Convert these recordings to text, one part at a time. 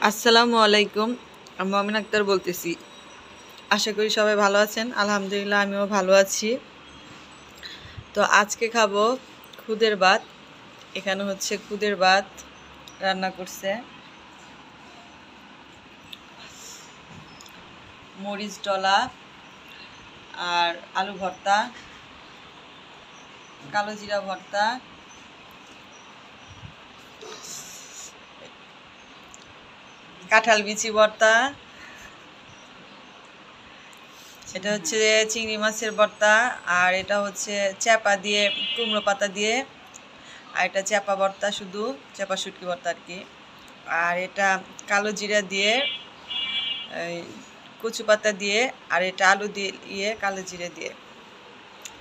আসসালামু আলাইকুম। আমি মমিন আক্তার বলতেছি। আশা করি সবাই ভালো আছেন। আলহামদুলিল্লাহ আমিও ভালো আছি। তো আজকে খাবো খুদের ভাত। এখানে হচ্ছে খুদের ভাত রান্না করছে, মরিচ ডলা আর আলু ভর্তা, কালো জিরা ভর্তা, কাঁঠাল বিচি ভর্তা, এটা হচ্ছে চিংড়ি মাছের ভর্তা, আর এটা হচ্ছে চ্যাপা দিয়ে কুমড়ো পাতা দিয়ে, আর এটা চ্যাপা ভর্তা, শুধু চ্যাপা শুটকি ভর্তা আর কি। আর এটা কালো জিরা দিয়ে, কচু পাতা দিয়ে, আর এটা আলু দিয়ে কালো জিরা দিয়ে।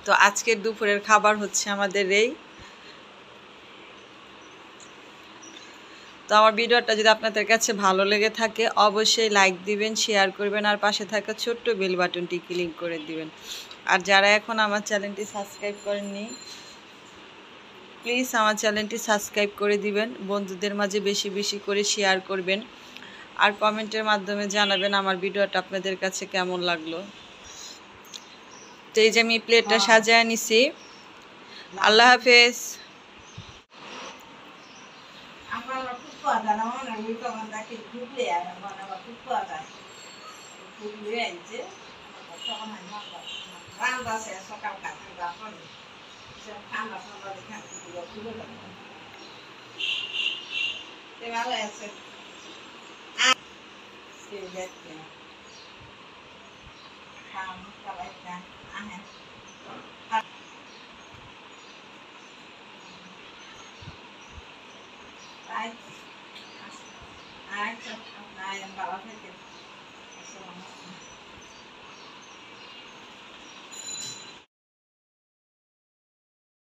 তো আজকের দুপুরের খাবার হচ্ছে আমাদের এই। তো আমার ভিডিওটা যদি আপনাদের কাছে ভালো লেগে থাকে অবশ্যই লাইক দিবেন, শেয়ার করবেন, আর পাশে থাকা ছোট্ট বেল বাটনটি ক্লিক করে দিবেন। আর যারা এখন আমার চ্যানেলটি সাবস্ক্রাইব করেননি প্লিজ আমার চ্যানেলটি সাবস্ক্রাইব করে দিবেন, বন্ধুদের মাঝে বেশি বেশি করে শেয়ার করবেন, আর কমেন্টের মাধ্যমে জানাবেন আমার ভিডিওটা আপনাদের কাছে কেমন লাগলো। তো এই যে আমি প্লেটটা সাজায় নিছি। আল্লাহ হাফেজ। ভালো আছে আচ্ছা, আপনার ভালো থেকে।